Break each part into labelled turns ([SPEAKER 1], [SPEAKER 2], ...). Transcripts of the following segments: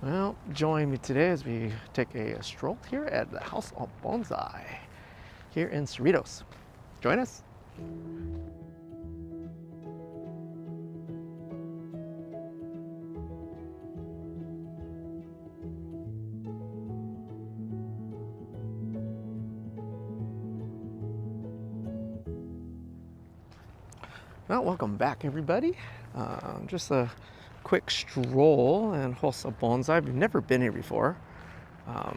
[SPEAKER 1] Well, join me today as we take a stroll here at the House of Bonsai here in Cerritos. Join us. Well, welcome back, everybody. Just a quick stroll in House of Bonsai. We've never been here before. House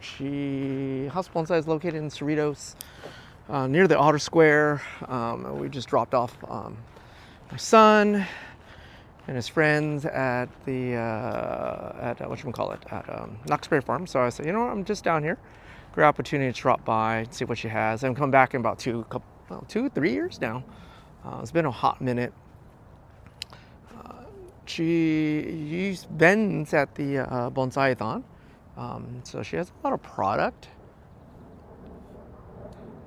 [SPEAKER 1] of Bonsai is located in Cerritos, near the Otter Square. We just dropped off my son and his friends at the Knoxbury Farm. So I said, you know what, I'm just down here. Great opportunity to drop by and see what she has. And come back in about 3 years now. It's been a hot minute. She vends at the Bonsai-thon. So she has a lot of product.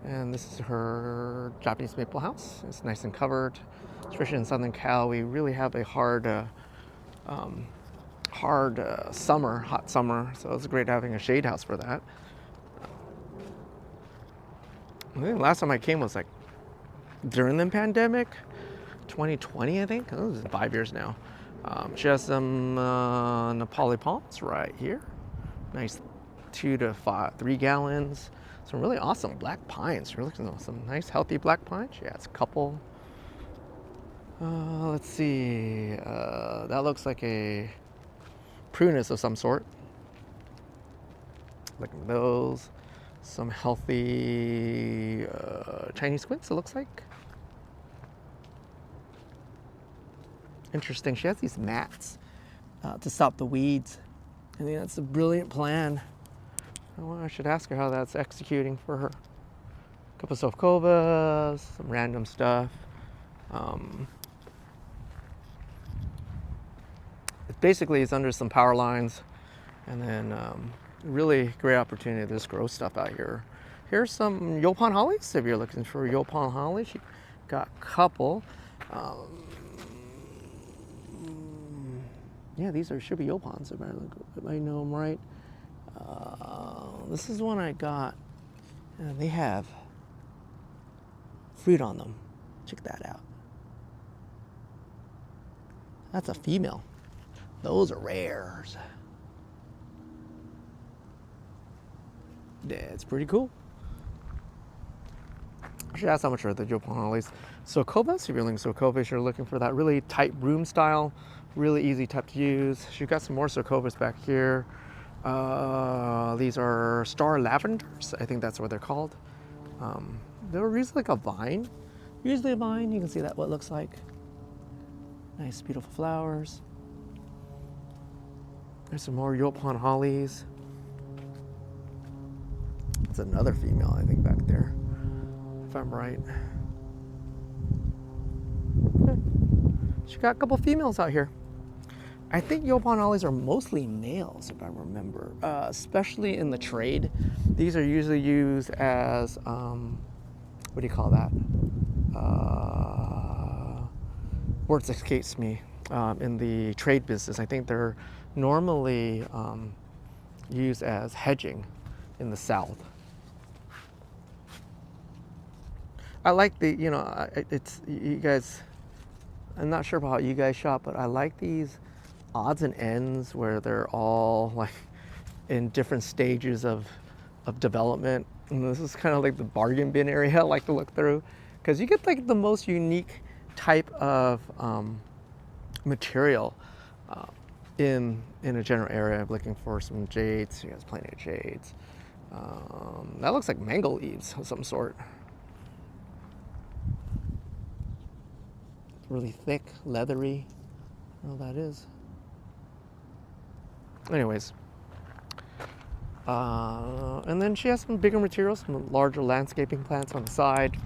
[SPEAKER 1] And this is her Japanese maple house. It's nice and covered. Especially in Southern Cal, we really have a hot summer. So it's great having a shade house for that. I think the last time I came was like during the pandemic, 2020, I think. Oh, this is 5 years now. She has some Nepali palms right here. Nice 3 gallons. Some really awesome black pines. We're looking at some nice healthy black pines. She has a couple. Let's see. That looks like a prunus of some sort. Look at those. Some healthy Chinese quince, it looks like. Interesting. She has these mats to stop the weeds. I think that's a brilliant plan. I should ask her how that's executing for her. A couple of Sovkovas, some random stuff. It basically is under some power lines, and then really great opportunity to just grow stuff out here. Here's some Yaupon hollies. If you're looking for Yaupon holly, she got a couple. Yeah, these should be Yaupons if I know them right. This is one I got, and they have fruit on them. Check that out. That's a female. Those are rares. Yeah, it's pretty cool. I should ask how much are the Yaupon hollies. Sokovas, if you're looking Sokovas, you're looking for that really tight broom style, really easy type to use. She's got some more Sokovas back here. These are star lavenders. I think that's what they're called. They're usually like a vine. Usually a vine. You can see that what it looks like. Nice, beautiful flowers. There's some more Yaupon hollies. It's another female, I think, back there, if I'm right. Okay. She got a couple females out here. I think Yaupon hollies are mostly males, if I remember, especially in the trade. These are usually used as, what do you call that? Words escapes me. In the trade business, I think they're normally used as hedging in the South. I like it's, you guys, I'm not sure about how you guys shop, but I like these odds and ends where they're all like in different stages of development. And this is kind of like the bargain bin area I like to look through, because you get like the most unique type of material in a general area. I'm looking for some jades. She has plenty of jades. That looks like mango leaves of some sort. Really thick, leathery. I don't know what that is. Anyways, and then she has some bigger materials, some larger landscaping plants on the side.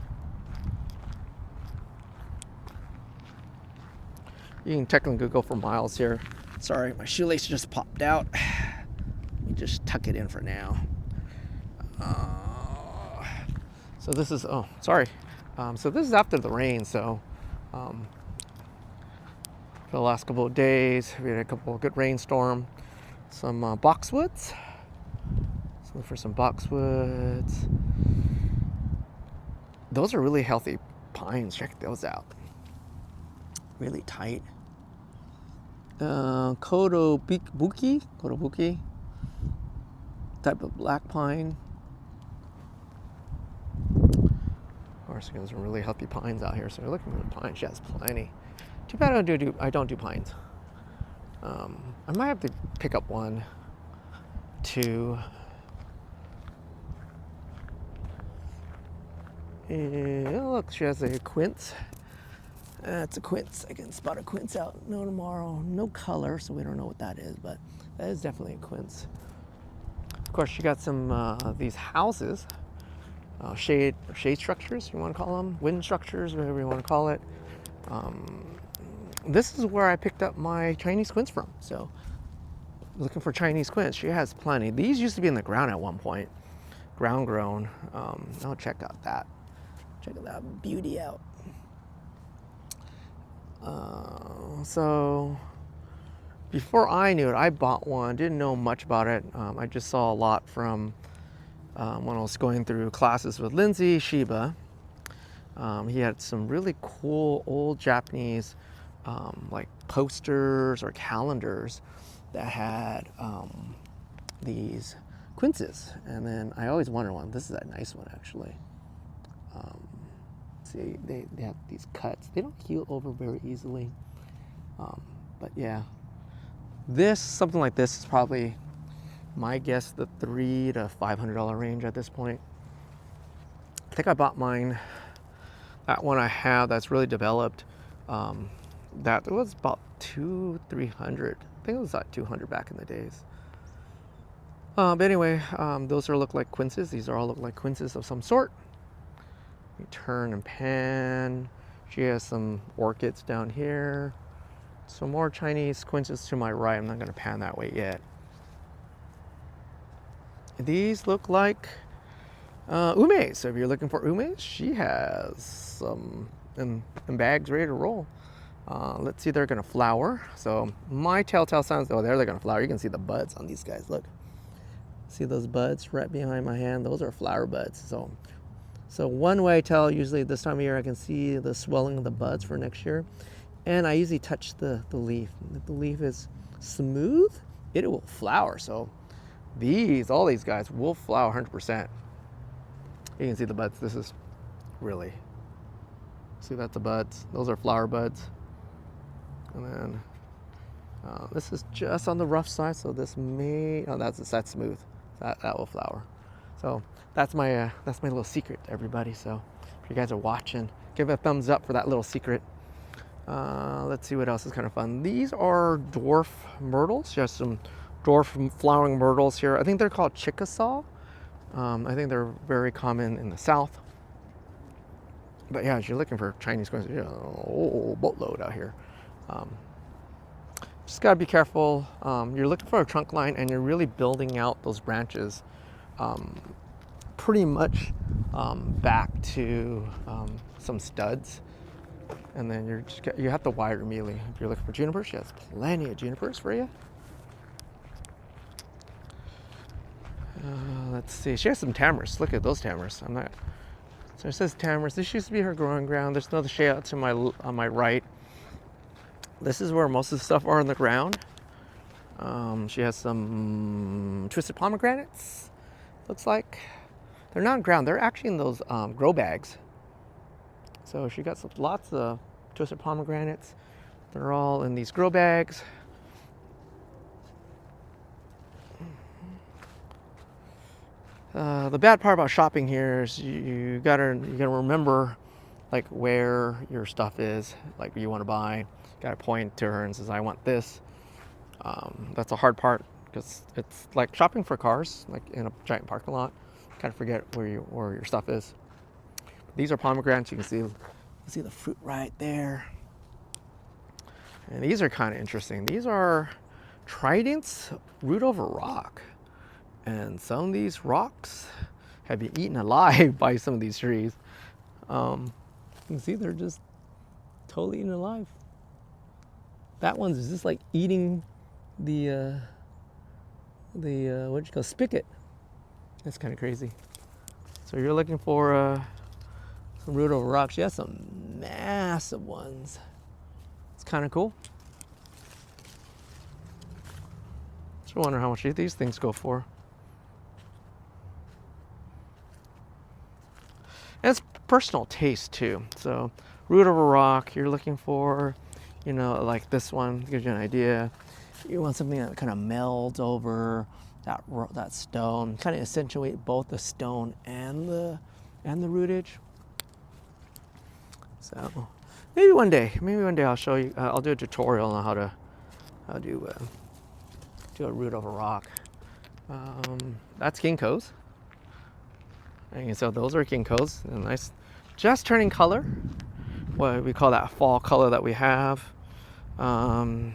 [SPEAKER 1] You can technically go for miles here. Sorry, my shoelace just popped out. Let me just tuck it in for now. So this is, so this is after the rain, so the last couple of days. We had a couple of good rainstorm. Some boxwoods. Let's look for some boxwoods. Those are really healthy pines. Check those out. Really tight. Kotobuki type of black pine. Of course, there's some really healthy pines out here. So we're looking for pines. She has plenty. Too bad I don't do pines. I might have to pick up one, two. And look, she has a quince. That's a quince. I can spot a quince out tomorrow. No color, so we don't know what that is, but that is definitely a quince. Of course, she got some these houses, shade structures, you want to call them, wind structures, whatever you want to call it. This is where I picked up my Chinese quince from. So, looking for Chinese quince. She has plenty. These used to be in the ground at one point, ground grown. Oh, check out that. Check that beauty out. So before I knew it, I bought one. Didn't know much about it. I just saw a lot from when I was going through classes with Lindsay Shiba. He had some really cool old Japanese like posters or calendars that had these quinces. And then I always wanted one. This is a nice one, actually. See, they have these cuts. They don't heal over very easily. But yeah, something like this is probably, my guess, the $300 to $500 range at this point. I think I bought mine, that one I have that's really developed. That was about $200, $300. I think it was like $200 back in the days. But anyway, those look like quinces. These all look like quinces of some sort. You turn and pan. She has some orchids down here. Some more Chinese quinces to my right. I'm not going to pan that way yet. These look like umes. So if you're looking for umes, she has some in bags ready to roll. Let's see, they're going to flower. So my telltale signs, they're going to flower. You can see the buds on these guys. Look. See those buds right behind my hand? Those are flower buds. So one way I tell, usually this time of year, I can see the swelling of the buds for next year. And I usually touch the leaf. If the leaf is smooth, it will flower. So all these guys will flower 100%. You can see the buds. This is really, see, that's the buds. Those are flower buds. And then this is just on the rough side. So this may, that's smooth. That will flower. So that's my little secret, everybody. So if you guys are watching, give it a thumbs up for that little secret. Let's see what else is kind of fun. These are dwarf myrtles. Just some dwarf flowering myrtles here. I think they're called Chickasaw. I think they're very common in the South. But yeah, if you're looking for Chinese quinces, boatload out here. Just gotta be careful. You're looking for a trunk line and you're really building out those branches pretty much back to some studs. And then you have to wire immediately. If you're looking for junipers, she has plenty of junipers for you. Let's see, she has some tamarisks. Look at those tamarisks. So it says tamarisks. This used to be her growing ground. There's another shade out to on my right. This is where most of the stuff are on the ground. She has some twisted pomegranates, looks like. They're not on ground, they're actually in those grow bags. So she got lots of twisted pomegranates. They're all in these grow bags. The bad part about shopping here is you gotta remember like where your stuff is, like you want to buy. Gotta point to her and says, I want this. That's a hard part because it's like shopping for cars, like in a giant parking lot. Kind of forget where your stuff is. These are pomegranates. You can see the fruit right there. And these are kind of interesting. These are tridents root over rock. And some of these rocks have been eaten alive by some of these trees. You can see they're just totally eaten alive. That one's just like eating the what you call spigot. That's kind of crazy. So you're looking for some root over rock. She has some massive ones. It's kind of cool. I wonder how much these things go for. And it's personal taste too. So root over rock, you're looking for, you know, like this one gives you an idea. You want something that kind of melds over that stone, kind of accentuate both the stone and the rootage. So maybe one day I'll show you. I'll do a tutorial on how to do a root over rock. That's ginkgos. And so those are ginkgos. A nice, just turning color. What we call that fall color that we have. Oh,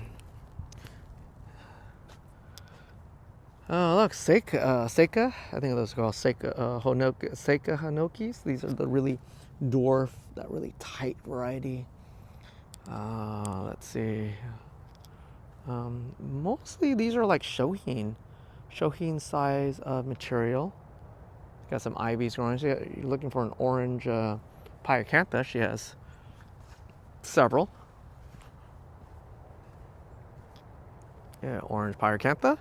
[SPEAKER 1] look, Seika. I think those are called Seika Hanokis. These are the really dwarf, that really tight variety. Let's see. Mostly these are like shohin size of material. Got some ivies growing. So you're looking for an orange pyracantha. She has several. Yeah, orange pyracantha.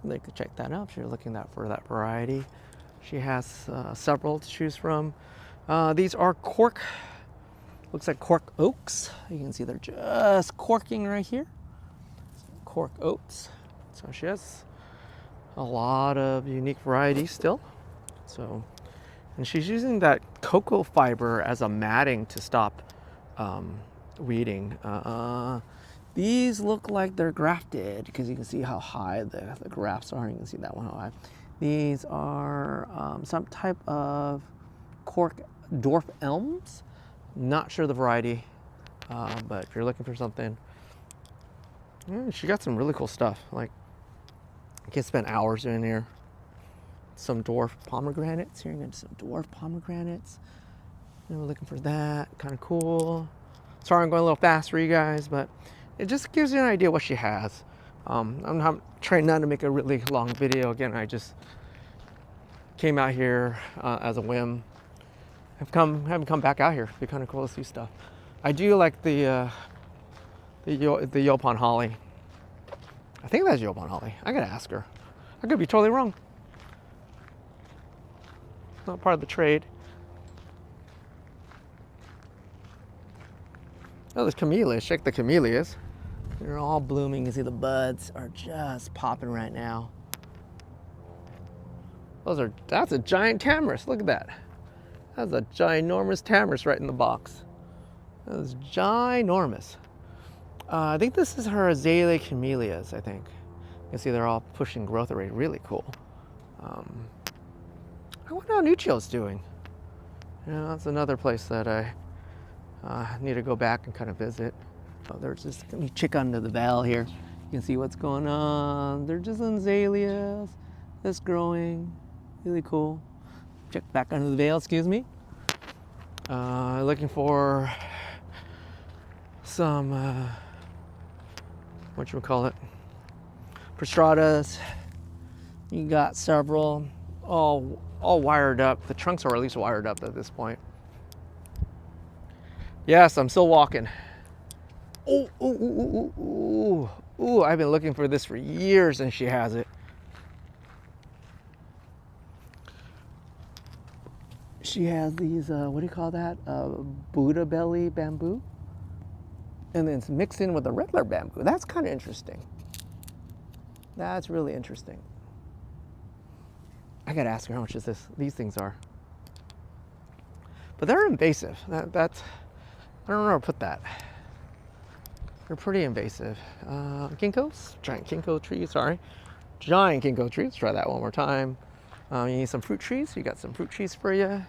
[SPEAKER 1] They could check that out if you're looking for that variety. She has several to choose from. These are cork. Looks like cork oaks. You can see they're just corking right here. Cork oaks. So she has a lot of unique varieties still. So, and she's using that cocoa fiber as a matting to stop weeding. These look like they're grafted because you can see how high the grafts are. You can see that one how high. These are some type of cork dwarf elms. Not sure the variety, but if you're looking for something, she got some really cool stuff. Like, you can spend hours in here. Some dwarf pomegranates. Here you go, some dwarf pomegranates. And we're looking for that. Kind of cool. Sorry, I'm going a little fast for you guys, but it just gives you an idea what she has. I'm trying not to make a really long video. Again, I just came out here as a whim. Haven't come back out here. It'd be kind of cool to see stuff. I do like the Yaupon holly. I think that's Yaupon holly. I gotta ask her. I could be totally wrong. Not part of the trade. Oh, there's camellias. Check the camellias. They're all blooming. You see the buds are just popping right now. That's a giant tamarisk. Look at that. That's a ginormous tamarisk right in the box. That is ginormous. I think this is her azalea camellias, I think. You can see they're all pushing growth rate. Really cool. I wonder how Nuccio's doing. You know, that's another place that I need to go back and kind of visit. Oh, there's just, let me check under the veil here. You can see what's going on. They're just azaleas. That's growing. Really cool. Check back under the veil, excuse me. Looking for some, whatchamacallit, prostratas. You got several, all wired up. The trunks are at least wired up at this point. Yes, I'm still walking. Ooh, I've been looking for this for years and she has it. She has these, what do you call that? Buddha belly bamboo. And then it's mixed in with the regular bamboo. That's kind of interesting. That's really interesting. I gotta ask her how much these things are. But they're invasive. That's, I don't know where to put that. They're pretty invasive. Ginkgos, giant ginkgo trees, sorry. Giant ginkgo trees, try that one more time. You need some fruit trees, you got some fruit trees for you.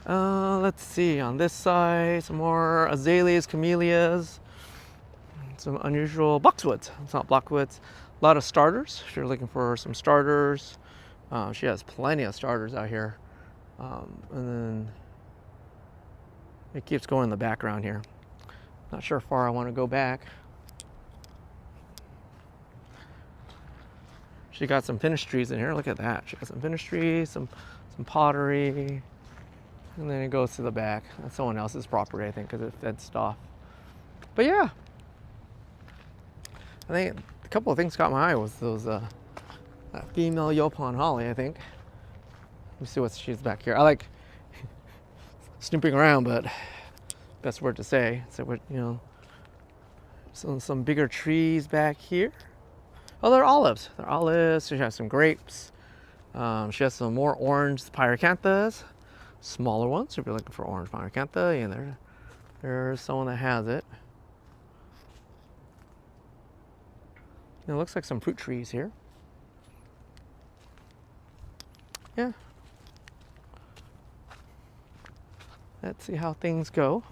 [SPEAKER 1] Let's see, on this side, some more azaleas, camellias, some unusual boxwoods. It's not blockwoods. A lot of starters, if you're looking for some starters. She has plenty of starters out here. And then It keeps going in the background here. Not sure how far I want to go back. She got some finished trees in here. Look at that. She got some finished trees, some pottery, and then it goes to the back. That's someone else's property, I think, because it fenced off. But yeah, I think a couple of things caught my eye was those that female Yaupon holly, I think. Let me see what she's back here. I like snooping around, but best word to say. So what, you know, some bigger trees back here. Oh, they're olives. They're olives. She has some grapes. She has some more orange pyracanthas, smaller ones. If you're looking for orange pyracantha, and there's someone that has it. It looks like some fruit trees here. Yeah. Let's see how things go.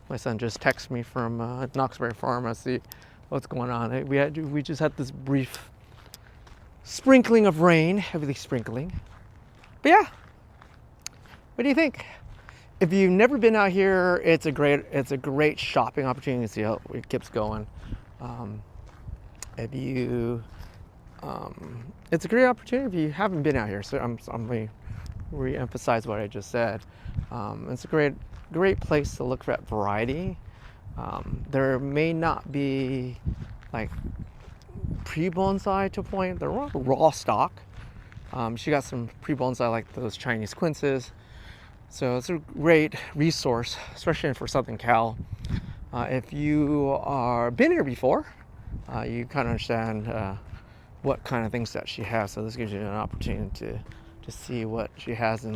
[SPEAKER 1] My son just texted me from Knoxbury Farm. I see what's going on. We just had this brief sprinkling of rain, heavily sprinkling. But yeah, what do you think? If you've never been out here, it's a great shopping opportunity to see how it keeps going. It's a great opportunity if you haven't been out here. So I'm going to re-emphasize what I just said. It's a great place to look for that variety. There may not be like pre-bonsai to a point. They're raw stock. She got some pre-bonsai like those Chinese quinces. So it's a great resource, especially for Southern Cal. If you are been here before, you kind of understand what kind of things that she has. So this gives you an opportunity to see what she has in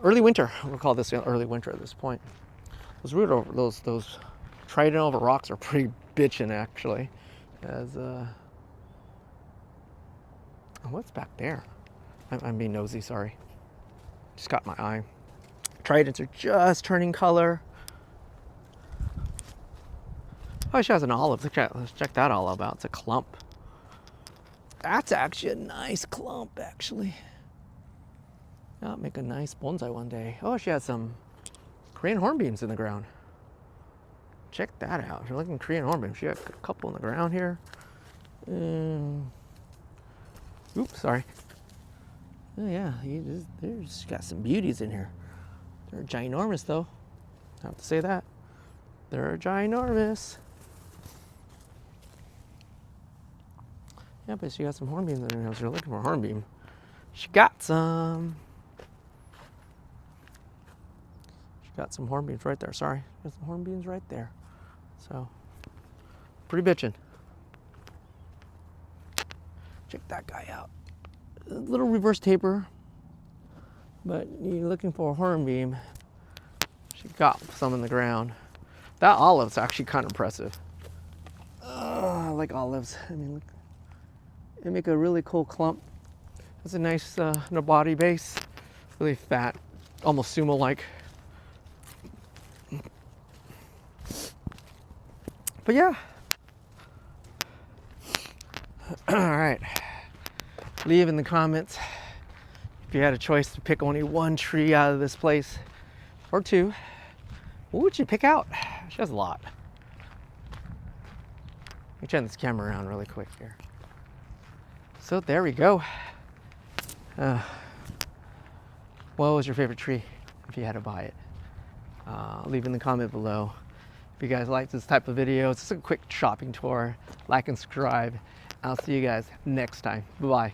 [SPEAKER 1] early winter. We'll call this early winter at this point. Those trident over rocks are pretty bitchin' actually. What's back there? I'm being nosy, sorry. Just got my eye. Tridents are just turning color. Oh, she has an olive. Let's check that olive out. It's a clump. That's actually a nice clump, actually. I'll make a nice bonsai one day. Oh, she has some Korean hornbeams in the ground. Check that out. If you're looking at Korean hornbeams, she got a couple in the ground here. Oops, sorry. Oh yeah, there's got some beauties in here. They're ginormous though. I have to say that. They're ginormous. Yeah, but she got some hornbeams in here. If you're looking for a hornbeam, she got some. She got some hornbeams right there. Sorry, got some hornbeams right there. So, pretty bitchin'. Check that guy out. A little reverse taper, but you're looking for a hornbeam. She got some in the ground. That olive's actually kind of impressive. I like olives. I mean, look, they make a really cool clump. It's a nice body base, really fat, almost sumo-like. But yeah. All right. Leave in the comments if you had a choice to pick only one tree out of this place, or two. What would you pick out? She has a lot. Let me turn this camera around really quick here. So there we go. What was your favorite tree if you had to buy it? Leave in the comment below. If you guys like this type of video, it's just a quick shopping tour. Like and subscribe. I'll see you guys next time. Bye-bye.